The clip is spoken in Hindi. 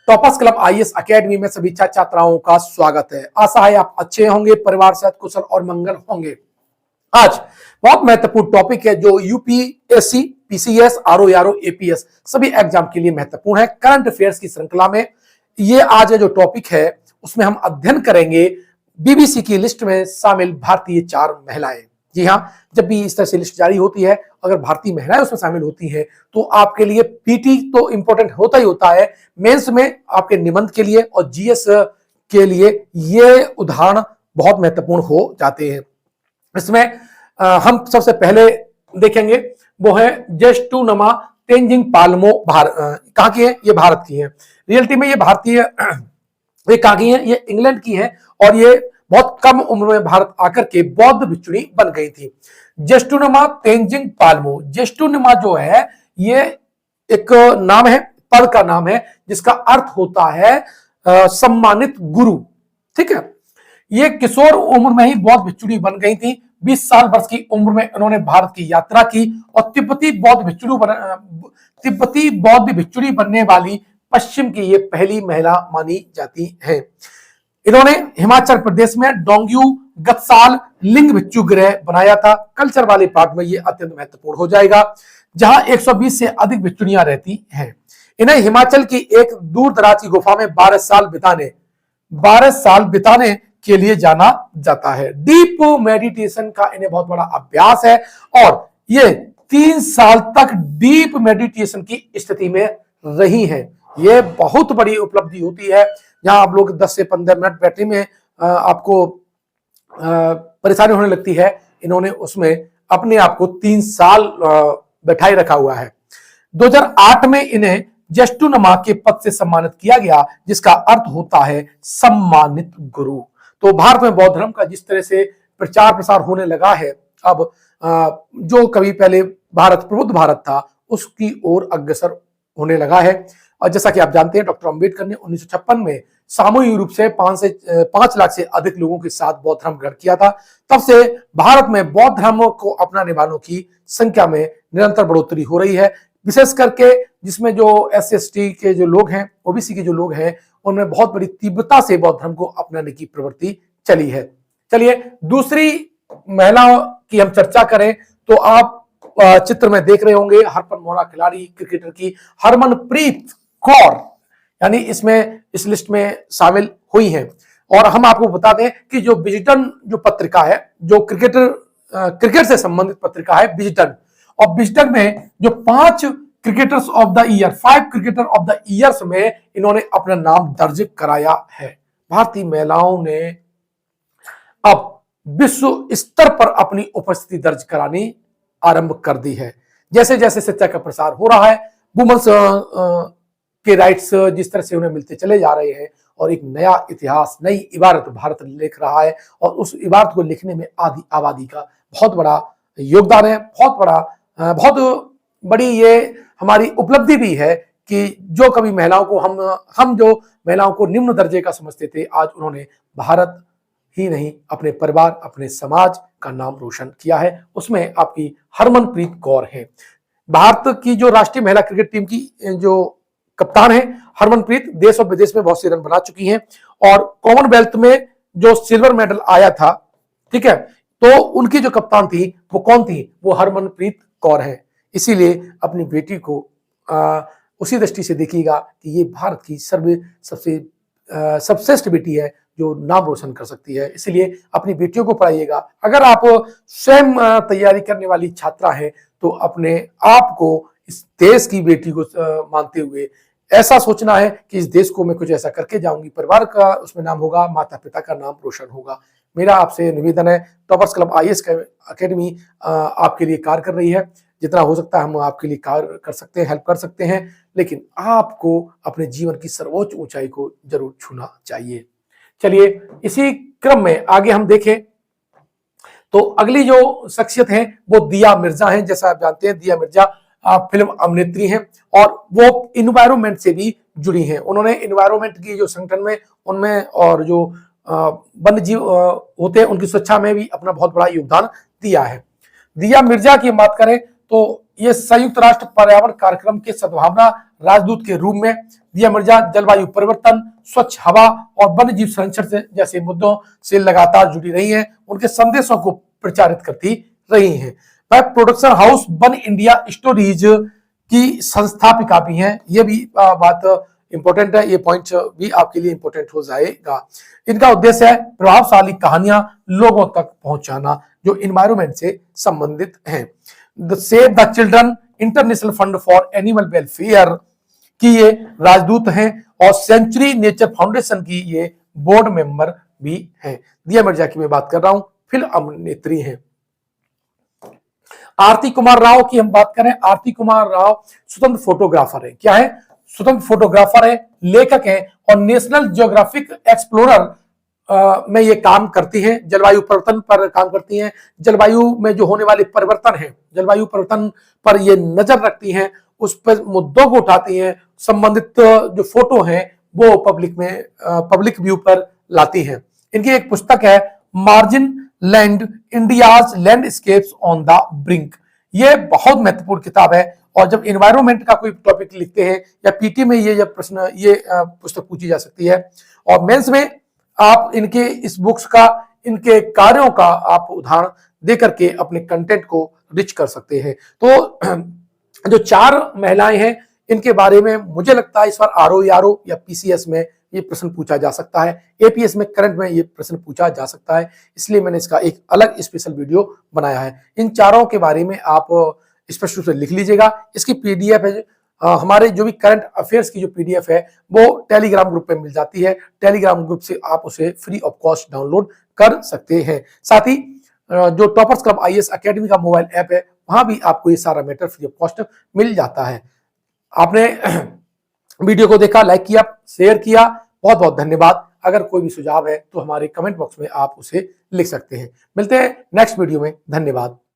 टॉपर्स क्लब आईएएस एकेडमी में सभी छात्र छात्राओं का स्वागत है। आशा है आप अच्छे होंगे, परिवार साथ कुशल और मंगल होंगे। आज बहुत महत्वपूर्ण टॉपिक है जो यूपीएससी, पीसीएस, आरओ, एपीएस सभी एग्जाम के लिए महत्वपूर्ण है। करंट अफेयर्स की श्रृंखला में ये आज जो टॉपिक है उसमें हम अध्ययन करेंगे बीबीसी की लिस्ट में शामिल भारतीय 4 महिलाएं। जी हाँ, जब भी इस तरह से लिस्ट जारी होती है, अगर भारतीय महिलाएं उसमें शामिल होती हैं तो आपके लिए पीटी तो इंपॉर्टेंट होता ही होता है, मेंस में आपके निबंध के लिए और जीएस के लिए ये उदाहरण बहुत महत्वपूर्ण हो जाते हैं। इसमें हम सबसे पहले देखेंगे वो है जेस्टुनमा तेंजिंग पाल्मो। कहाँ की है? ये भारत की है। रियलिटी में ये भारतीय ये कहाँ की है? ये इंग्लैंड की है और ये बहुत कम उम्र में भारत आकर के बौद्ध भिक्षुणी बन गई थी। जेस्टुनमा तेंजिंग पाल्मो। जेस्टुनमा जो है ये एक नाम है, पद का नाम है जिसका अर्थ होता है सम्मानित गुरु। ठीक है, ये किशोर उम्र में ही बौद्ध भिक्षुणी बन गई थी। 20 साल वर्ष की उम्र में इन्होंने भारत की यात्रा की और तिब्बती बौद्ध भिक्षुणी बनने वाली पश्चिम की ये पहली महिला मानी जाती है। इन्होंने हिमाचल प्रदेश में डोंग्यू गत्साल लिंग भिक्षु गृह बनाया था। कल्चर वाले पार्ट में ये अत्यंत महत्वपूर्ण हो जाएगा, जहां 120 से अधिक भिक्षुणियां रहती हैं। इन्हें हिमाचल की एक दूर दराज की गुफा में 12 साल बिताने के लिए जाना जाता है। डीप मेडिटेशन का इन्हें बहुत बड़ा अभ्यास है और ये 3 साल तक डीप मेडिटेशन की स्थिति में रही हैं। ये बहुत बड़ी उपलब्धि होती है, जहां आप लोग 10 से 15 मिनट बैठने में आपको परेशानी होने लगती है। इन्होंने उसमें अपने आप को 3 साल बैठाए रखा हुआ है। 2008 में इन्हें जेस्टुनमा के पद से सम्मानित किया गया, जिसका अर्थ होता है सम्मानित गुरु। तो भारत में बौद्ध धर्म का जिस तरह से प्रचार प्रसार होने लगा है, अब जो कभी पहले प्रबुद्ध भारत था उसकी ओर अग्रसर होने लगा है। और जैसा कि आप जानते हैं, डॉक्टर अंबेडकर ने 1956 में सामूहिक रूप से 5 लाख से अधिक लोगों के साथ बौद्ध धर्म ग्रहण किया था। तब से भारत में बौद्ध धर्म को अपनाने वालों की संख्या में निरंतर बढ़ोतरी हो रही है, विशेष करके जिसमें जो SC/ST के जो लोग हैं, ओबीसी के जो लोग हैं, उनमें बहुत बड़ी तीव्रता से बौद्ध धर्म को अपनाने की प्रवृत्ति चली है। चलिए दूसरी महिलाओं की हम चर्चा करें तो आप चित्र में देख रहे होंगे हरमनप्यारी खिलाड़ी क्रिकेटर की हरमनप्रीत कौर, यानी इसमें इस लिस्ट में शामिल हुई हैं। और हम आपको बता दें कि जो विजडन जो पत्रिका है, जो क्रिकेट से संबंधित पत्रिका है विजडन, और विजडन में जो 5 cricketers of the year, 5 cricketer of the years में इन्होंने अपना नाम दर्ज कराया है। भारतीय महिलाओं ने अब विश्व स्तर पर अपनी उपस्थिति दर्ज करानी आरंभ कर दी है। जैसे जैसे शिक्षा का प्रसार हो रहा है, वुमेन्स के राइट्स जिस तरह से उन्हें मिलते चले जा रहे हैं और एक नया इतिहास, नई इबारत भारत लिख रहा है और उस इबारत को लिखने में आधी आबादी का बहुत बड़ा योगदान है। बहुत बड़ी ये हमारी उपलब्धि भी है कि जो कभी महिलाओं को हम जो महिलाओं को निम्न दर्जे का समझते थे, आज उन्होंने भारत ही नहीं अपने परिवार, अपने समाज का नाम रोशन किया है। उसमें आपकी हरमनप्रीत कौर है। भारत की जो राष्ट्रीय महिला क्रिकेट टीम की जो कप्तान है हरमनप्रीत, देश और विदेश में बहुत से रन बना चुकी हैं और कॉमनवेल्थ में जो सिल्वर मेडल आया था, ठीक है, तो उनकी जो कप्तान थी वो कौन थी? वो हरमनप्रीत कौर है। इसीलिए अपनी बेटी को उसी दृष्टि से देखिएगा कि ये भारत की सबसे सर्वश्रेष्ठ बेटी है जो नाम रोशन कर सकती है। इसलिए अपनी बेटियों को पढ़ाइएगा। अगर आप स्वयं तैयारी करने वाली छात्रा हैं तो अपने आप को इस देश की बेटी को मानते हुए ऐसा सोचना है कि इस देश को मैं कुछ ऐसा करके जाऊंगी, परिवार का उसमें नाम होगा, माता पिता का नाम रोशन होगा। मेरा आपसे निवेदन है, टॉपर्स क्लब आईएएस एकेडमी आपके लिए कार्य कर रही है। जितना हो सकता है हम आपके लिए कार्य कर सकते हैं, हेल्प कर सकते हैं, लेकिन आपको अपने जीवन की सर्वोच्च ऊंचाई को जरूर छूना चाहिए। चलिए इसी क्रम में आगे हम देखें तो अगली जो शख्सियत है वो दिया मिर्जा है। जैसा आप जानते हैं, दिया मिर्जा फिल्म अभिनेत्री हैं और वो इन्वायरमेंट से भी जुड़ी हैं। उन्होंने इन्वायरमेंट की जो संगठन में उनमें और जो वन्य जीव होते हैं उनकी सुरक्षा में भी अपना बहुत बड़ा योगदान दिया है। दिया मिर्जा की बात करें तो ये संयुक्त राष्ट्र पर्यावरण कार्यक्रम के सद्भावना राजदूत के रूप में दिया मिर्जा जलवायु परिवर्तन, स्वच्छ हवा और वन्य जीव संरक्षण से जैसे मुद्दों से लगातार जुड़ी रही हैं, उनके संदेशों को प्रचारित करती रही हैं। वह production house one India stories की संस्थापिका भी हैं। ये भी बात इंपॉर्टेंट है, ये पॉइंट भी आपके लिए इंपॉर्टेंट हो जाएगा। इनका उद्देश्य है प्रभावशाली कहानियां लोगों तक पहुंचाना जो इन्वायरमेंट से संबंधित हैं। The save the children international fund for animal welfare की ये राजदूत हैं और सेंचुरी नेचर फाउंडेशन की ये बोर्ड मेंबर भी हैं। दिया मिर्जा की मैं बात कर रहा हूं, फिल्म अभिनेत्री हैं। आरती कुमार राव की हम बात करें, आरती कुमार राव स्वतंत्र फोटोग्राफर है। क्या है? स्वतंत्र फोटोग्राफर है, लेखक है और नेशनल ज्योग्राफिक एक्सप्लोरर में ये काम करती हैं। जलवायु परिवर्तन पर काम करती हैं, जलवायु में जो होने वाले परिवर्तन हैं, जलवायु परिवर्तन पर ये नजर रखती हैं, उस पर मुद्दों को उठाती हैं, संबंधित जो फोटो हैं वो पब्लिक व्यू पर लाती हैं। इनकी एक पुस्तक है margin land, India's landscapes on the brink. ये बहुत महत्वपूर्ण किताब है और जब इन्वायरमेंट का कोई टॉपिक लिखते हैं या पीटी में ये जब प्रश्न ये पुस्तक पूछी जा सकती है और मेंस में आप इनके इस बुक्स का, इनके कार्यों का आप उदाहरण देकर के अपने कंटेंट को रिच कर सकते हैं। तो जो 4 महिलाएं हैं इनके बारे में मुझे लगता है इस बार आरओ या पीसीएस में ये प्रश्न पूछा जा सकता है, एपीएस में करंट में ये प्रश्न पूछा जा सकता है, इसलिए मैंने इसका एक अलग स्पेशल वीडियो बनाया है। इन चारों के बारे में आप स्पष्ट रूप से लिख लीजिएगा। इसकी पीडीएफ है, हमारे जो भी करंट अफेयर्स की जो पीडीएफ है वो टेलीग्राम ग्रुप पे मिल जाती है। टेलीग्राम ग्रुप से आप उसे फ्री ऑफ कॉस्ट डाउनलोड कर सकते हैं। साथ ही जो टॉपर्स क्लब आईएएस एकेडमी का मोबाइल ऐप है वहां भी आपको ये सारा मैटर फ्री ऑफ कॉस्ट मिल जाता है। आपने वीडियो को देखा, लाइक किया, शेयर किया, बहुत बहुत धन्यवाद। अगर कोई भी सुझाव है तो हमारे कमेंट बॉक्स में आप उसे लिख सकते हैं। मिलते हैं नेक्स्ट वीडियो में, धन्यवाद।